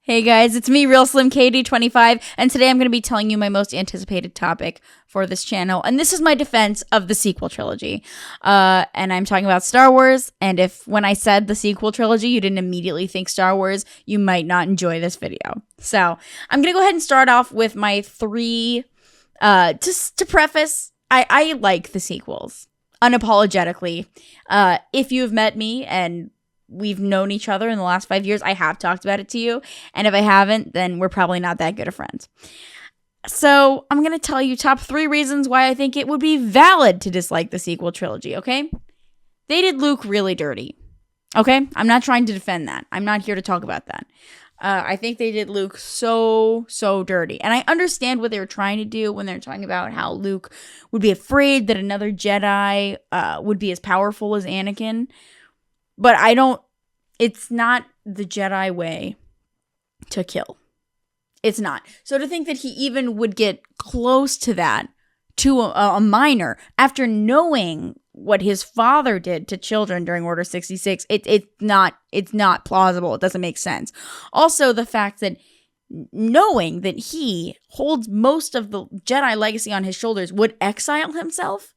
Hey guys, it's me, Real Slim KD25, and today I'm going to be telling you my most anticipated topic for this channel, and this is my defense of the sequel trilogy. And I'm talking about Star Wars, and if when I said the sequel trilogy you didn't immediately think Star Wars, you might not enjoy this video. So, I'm going to go ahead and start off with my three, just to preface, I like the sequels, unapologetically. If you've met me and we've known each other in the last 5 years, I have talked about it to you. And if I haven't, then we're probably not that good of friends. So I'm going to tell you top 3 reasons why I think it would be valid to dislike the sequel trilogy, okay? They did Luke really dirty, okay? I'm not trying to defend that. I'm not here to talk about that. I think they did Luke so dirty. And I understand what they were trying to do when they're talking about how Luke would be afraid that another Jedi would be as powerful as Anakin. But it's not the Jedi way to kill. It's not. So to think that he even would get close to that, to a minor, after knowing what his father did to children during Order 66, it's not plausible. It doesn't make sense. Also, the fact that knowing that he holds most of the Jedi legacy on his shoulders would exile himself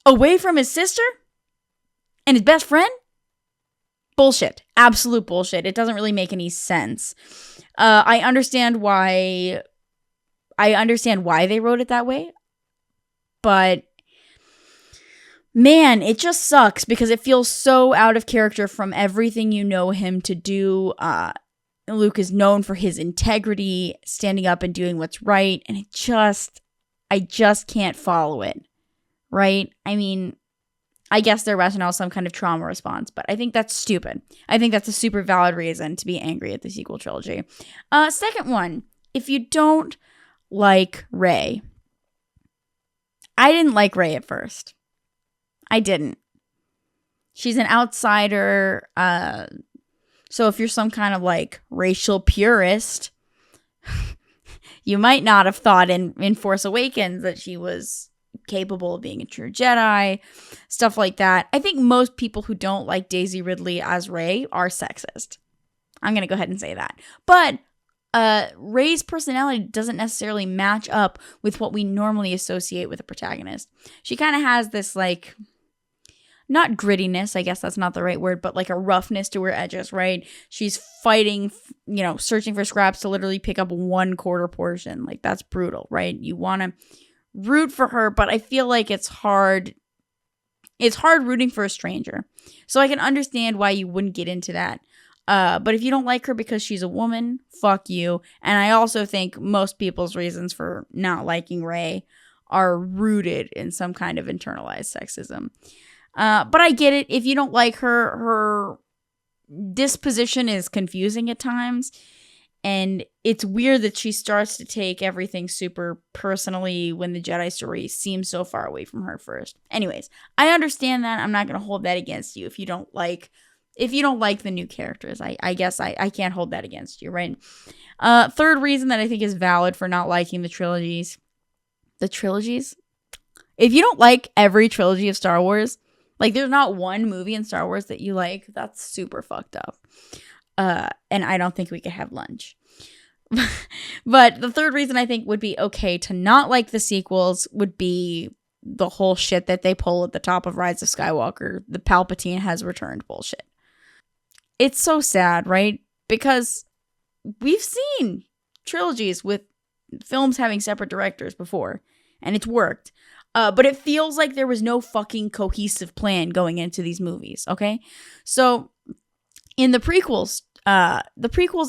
away from his sister and his best friend? Bullshit. Absolute bullshit. It doesn't really make any sense. I understand why they wrote it that way. But man, it just sucks because it feels so out of character from everything you know him to do. Luke is known for his integrity, standing up and doing what's right, and I just can't follow it. Right? I mean, I guess their rationale is some kind of trauma response, but I think that's stupid. I think that's a super valid reason to be angry at the sequel trilogy. Second one, if you don't like Rey. I didn't like Rey at first. I didn't. She's an outsider, so if you're some kind of like racial purist, you might not have thought in Force Awakens that she was capable of being a true Jedi, stuff like that. I think most people who don't like Daisy Ridley as Rey are sexist. I'm going to go ahead and say that. But Rey's personality doesn't necessarily match up with what we normally associate with a protagonist. She kind of has this like, not grittiness, I guess that's not the right word, but like a roughness to her edges, right? She's fighting, searching for scraps to literally pick up 1/4 portion. Like, that's brutal, right? You want to root for her, but I feel like it's hard rooting for a stranger. So I can understand why you wouldn't get into that. But if you don't like her because she's a woman, fuck you. And I also think most people's reasons for not liking Rey are rooted in some kind of internalized sexism. But I get it. If you don't like her disposition is confusing at times. And it's weird that she starts to take everything super personally when the Jedi story seems so far away from her first. Anyways, I understand that. I'm not going to hold that against you if you don't like the new characters. I guess I can't hold that against you, right? Third reason that I think is valid for not liking the trilogies. The trilogies? If you don't like every trilogy of Star Wars, like there's not one movie in Star Wars that you like, that's super fucked up. And I don't think we could have lunch. But the third reason I think would be okay to not like the sequels would be the whole shit that they pull at the top of Rise of Skywalker. The Palpatine has returned bullshit. It's so sad, right? Because we've seen trilogies with films having separate directors before, and it's worked. But it feels like there was no fucking cohesive plan going into these movies, okay? So in the prequels,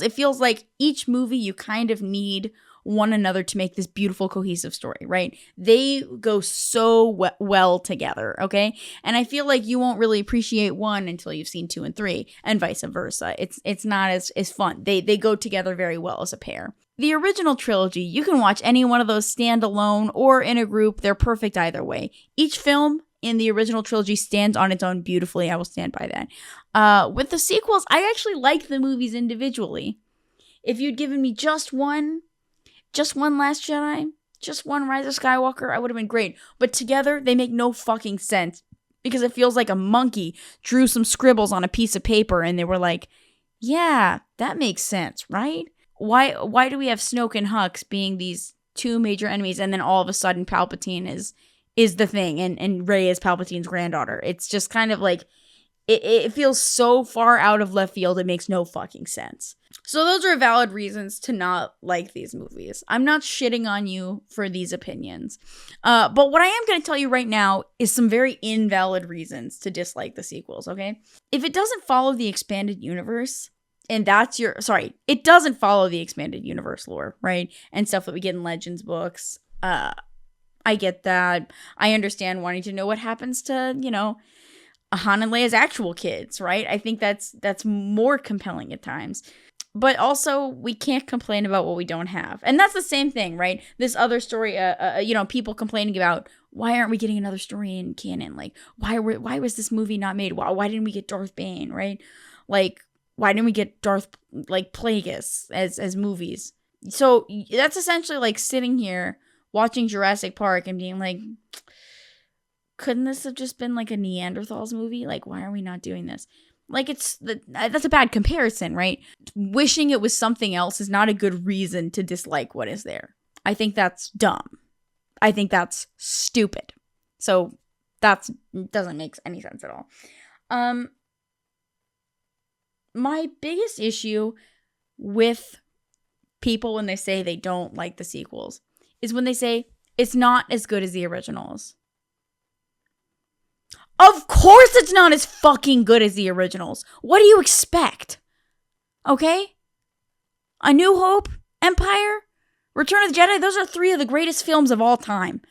it feels like each movie you kind of need one another to make this beautiful, cohesive story, right? They go so well together, okay? And I feel like you won't really appreciate one until you've seen 2 and 3, and vice versa. It's not as fun. They go together very well as a pair. The original trilogy, you can watch any one of those stand alone or in a group. They're perfect either way. Each film in the original trilogy stands on its own beautifully. I will stand by that. With the sequels, I actually like the movies individually. If you'd given me just one Last Jedi, just one Rise of Skywalker, I would have been great. But together, they make no fucking sense because it feels like a monkey drew some scribbles on a piece of paper and they were like, Yeah, that makes sense, right? Why do we have Snoke and Hux being these two major enemies, and then all of a sudden Palpatine is the thing, and Rey is Palpatine's granddaughter? It's just kind of like it feels so far out of left field, it makes no fucking sense. So those are valid reasons to not like these movies. I'm not shitting on you for these opinions. But what I am going to tell you right now is some very invalid reasons to dislike the sequels, okay? If it doesn't follow the expanded universe, and that's your... Sorry, it doesn't follow the expanded universe lore, right? And stuff that we get in Legends books. I get that. I understand wanting to know what happens to, Han and Leia's actual kids, right? I think that's more compelling at times. But also, we can't complain about what we don't have. And that's the same thing, right? This other story, people complaining about, why aren't we getting another story in canon? Like, why was this movie not made? Why didn't we get Darth Bane, right? Like, why didn't we get Darth, Plagueis as movies? So, that's essentially like sitting here, watching Jurassic Park and being like, couldn't this have just been like a Neanderthals movie? Like, why are we not doing this? Like, that's a bad comparison, right? Wishing it was something else is not a good reason to dislike what is there. I think that's dumb. I think that's stupid. So that doesn't make any sense at all. My biggest issue with people when they say they don't like the sequels is when they say it's not as good as the originals. Of course it's not as fucking good as the originals. What do you expect? Okay? A New Hope, Empire, Return of the Jedi, those are 3 of the greatest films of all time.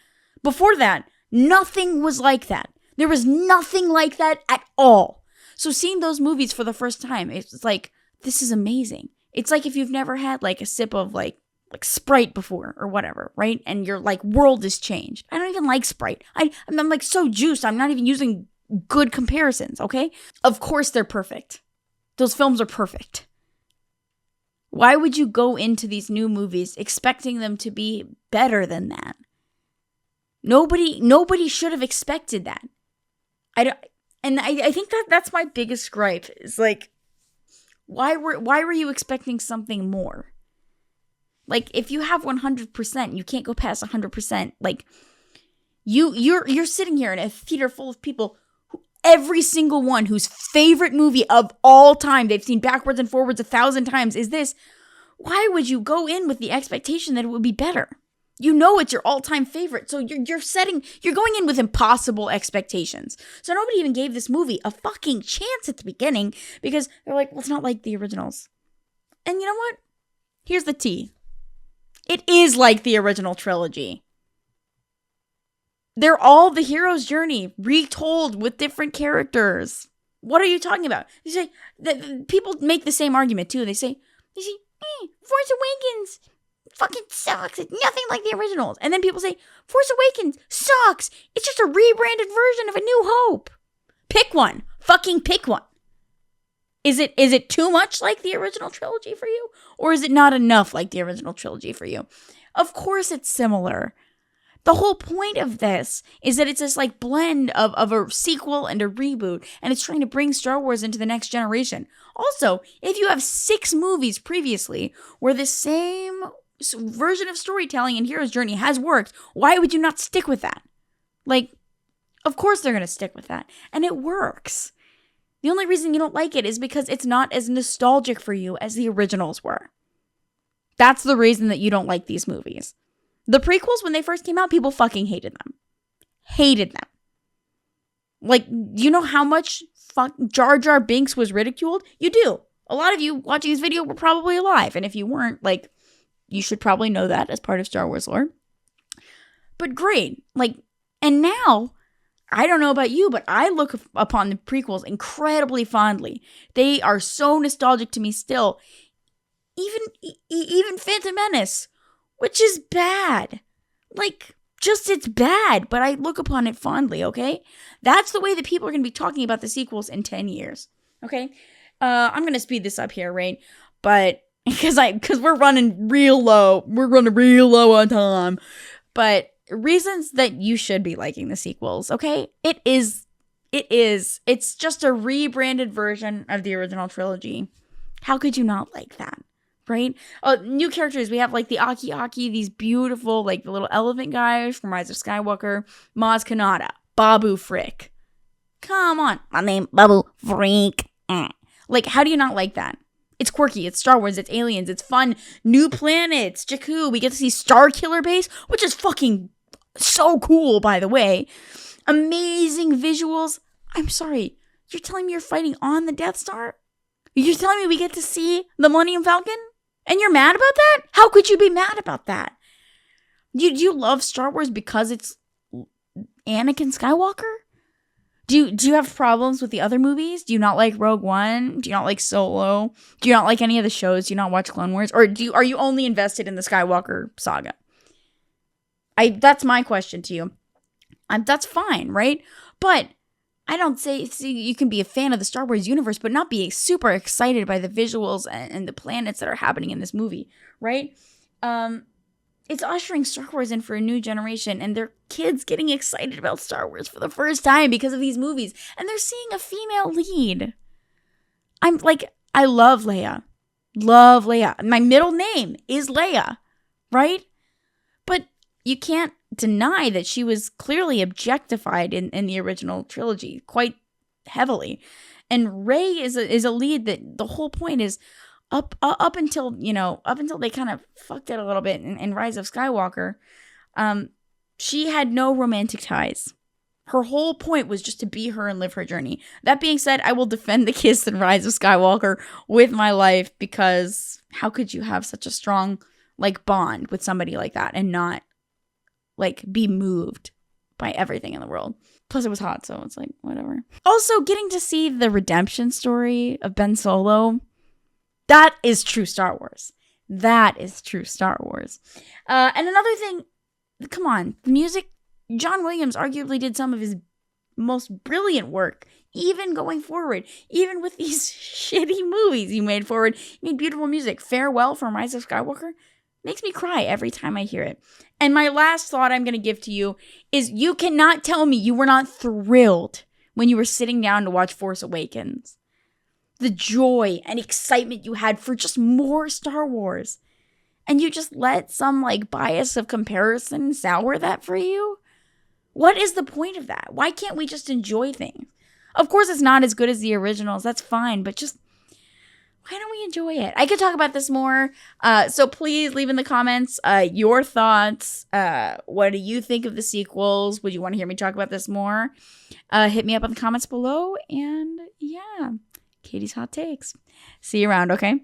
Before that, nothing was like that. There was nothing like that at all. So seeing those movies for the first time, it's like, this is amazing. It's like if you've never had like a sip of like Sprite before or whatever, right? And your like world is changed. I don't even like Sprite. I'm like so juiced. I'm not even using good comparisons, okay? Of course they're perfect. Those films are perfect. Why would you go into these new movies expecting them to be better than that? Nobody should have expected that. I think that's my biggest gripe is like, why were you expecting something more? Like, if you have 100%, you can't go past 100%. Like, you're sitting here in a theater full of people, every single one whose favorite movie of all time, they've seen backwards and forwards 1,000 times, is this. Why would you go in with the expectation that it would be better? You know it's your all-time favorite, so you're going in with impossible expectations. So nobody even gave this movie a fucking chance at the beginning because they're like, well, it's not like the originals. And you know what? Here's the tea. It is like the original trilogy. They're all the hero's journey, retold with different characters. What are you talking about? You say that people make the same argument too. They say, Force Awakens fucking sucks. It's nothing like the originals. And then people say, Force Awakens sucks. It's just a rebranded version of A New Hope. Pick one. Fucking pick one. Is it too much like the original trilogy for you? Or is it not enough like the original trilogy for you? Of course it's similar. The whole point of this is that it's this like blend of a sequel and a reboot, and it's trying to bring Star Wars into the next generation. Also, if you have 6 movies previously where the same version of storytelling and hero's journey has worked, why would you not stick with that? Like, of course they're going to stick with that. And it works. The only reason you don't like it is because it's not as nostalgic for you as the originals were. That's the reason that you don't like these movies. The prequels, when they first came out, people fucking hated them. Hated them. Like, you know how much Jar Jar Binks was ridiculed? You do. A lot of you watching this video were probably alive. And if you weren't, like, you should probably know that as part of Star Wars lore. But great. Like, and now, I don't know about you, but I look upon the prequels incredibly fondly. They are so nostalgic to me still. Even Phantom Menace, which is bad. Like, just it's bad, but I look upon it fondly, okay? That's the way that people are going to be talking about the sequels in 10 years, okay? I'm going to speed this up here, right? But, because we're running real low. We're running real low on time. But reasons that you should be liking the sequels, okay? It's just a rebranded version of the original trilogy. How could you not like that? Right? New characters. We have like the Aki Aki, these beautiful, like the little elephant guys from Rise of Skywalker, Maz Kanata, Babu Frick. Come on. My name, Babu Frick. Like, how do you not like that? It's quirky, it's Star Wars, it's aliens, it's fun, new planets, Jakku. We get to see Star Killer Base, which is fucking so cool, by the way. Amazing visuals. I'm sorry, you're telling me you're fighting on the Death Star? You're telling me we get to see the Millennium Falcon? And you're mad about that? How could you be mad about that? Do you love Star Wars because it's Anakin Skywalker? Do you have problems with the other movies? Do you not like Rogue One? Do you not like Solo? Do you not like any of the shows? Do you not watch Clone Wars? Or are you only invested in the Skywalker saga? That's my question to you. That's fine, right? But I don't see you can be a fan of the Star Wars universe, but not be super excited by the visuals and the planets that are happening in this movie, right? It's ushering Star Wars in for a new generation, and their kids getting excited about Star Wars for the first time because of these movies, and they're seeing a female lead. I love Leia. Love Leia. My middle name is Leia, right? But you can't deny that she was clearly objectified in the original trilogy quite heavily. And Rey is a lead that the whole point is up until they kind of fucked it a little bit in Rise of Skywalker, she had no romantic ties. Her whole point was just to be her and live her journey. That being said, I will defend the kiss in Rise of Skywalker with my life, because how could you have such a strong bond with somebody like that and not be moved by everything in the world? Plus it was hot, so it's whatever. Also, getting to see the redemption story of Ben Solo, that is true Star Wars. That is true Star Wars. And another thing, come on, the music, John Williams arguably did some of his most brilliant work, even going forward. Even with these shitty movies he made forward, he made beautiful music. Farewell from Rise of Skywalker makes me cry every time I hear it. And my last thought I'm going to give to you is, you cannot tell me you were not thrilled when you were sitting down to watch Force Awakens. The joy and excitement you had for just more Star Wars. And you just let some bias of comparison sour that for you? What is the point of that? Why can't we just enjoy things? Of course it's not as good as the originals, that's fine, but just why don't we enjoy it? I could talk about this more, so please leave in the comments your thoughts. What do you think of the sequels? Would you want to hear me talk about this more? Hit me up in the comments below, and yeah, Katie's Hot Takes. See you around, okay?